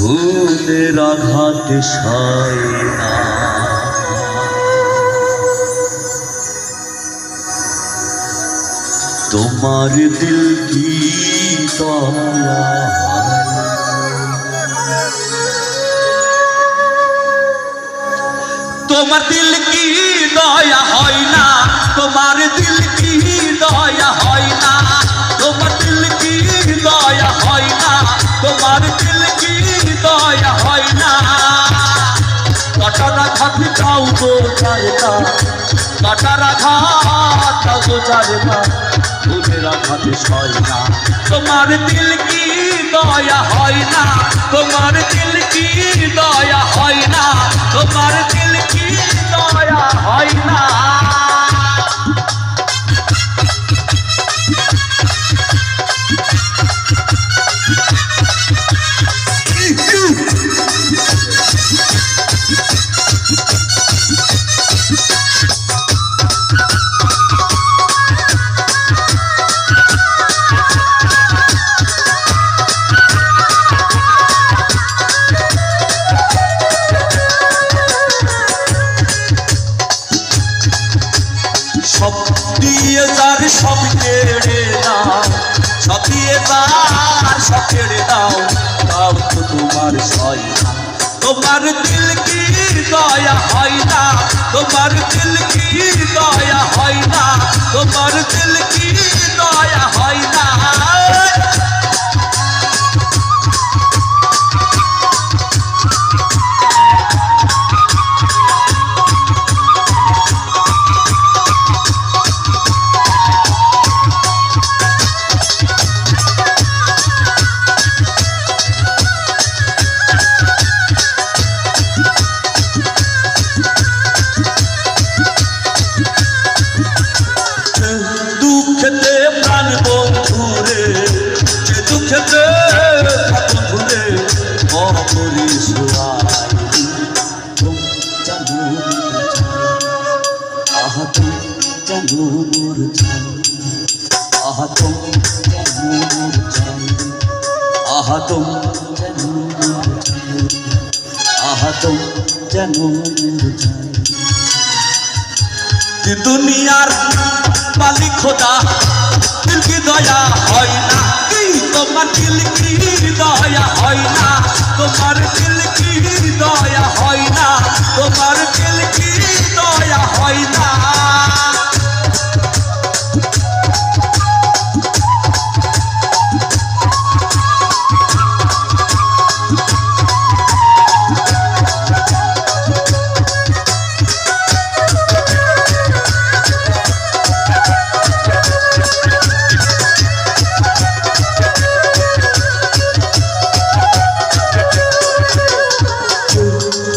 ফুলের আঘাতে সয় না, তোমার দিল কি দয়া, তোমার দিল কি দয়া হয় না, তোমার দিল কি দয়া হয় না, তোমার দিল কি দয়া হয় না, তোমার দিল কি দয়া হয় না। কাটার আঘাত খাও তো জানে না, কাটার আঘাত খাও তো জানে না, ফুলের আঘাতে সয় না। তোমার দিল কি দয়া হয় না, তোমার দিল কি দয়া হয় না, তোমার দিল কি দয়া হয় না। সব দিয়ে যার সব কেড়ে দাও, সব দিয়ে যার সব কেড়ে দাও, তাও তো তোমার সয় না। তোমার দিল কি দয়া হয় না, তোমার দিল কি দয়া হয় না, তোমার দিল কি দয়া হয় না। দুঃখেতে প্রাণ বন্ধুরে, যে দুঃখেতে বন্ধুরে অপরি সোয়াই জানো, আহা তুম জানো মোর জান, আহা তুম জানো মোর জান, আহা তুম জানো মোর জান, আহা তুম জানো মোর জান। দুনিয়ার মালিক খোদা দিল কি দয়া হয় না, কি তোমার দিল কি দয়া হয় না, তোমার দিল কি দয়া হয় না, তোমার দিল কি দয়া হয় না।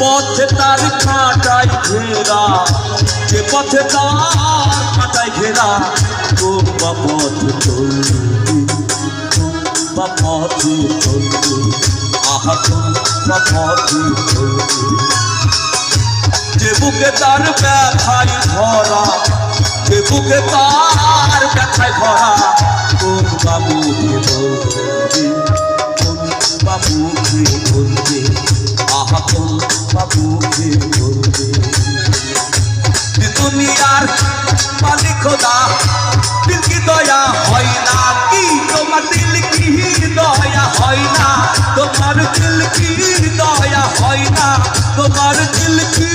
পথে তার কাঁটায় ঘেরা, যে পথে তার কাঁটায় ঘেরা, তোমরা পথ চলবে, তোমরা পথে চলবে, আহা তোমরা পথে চলবে। যে বুকে তার ব্যথায় ভরা, যে বুকে তার ব্যথায় ভরা, তোমরা মুখে বলবে, তোমরা মুখে বলবে, আহা তোমরা মুখে বলবে। দুনিয়ার মালিক খোদা দিল কি দয়া হয় না, কি তোমার দিল কি দয়া হয় না, তোমার দিল কি দয়া হয় না, তোমার দিল কি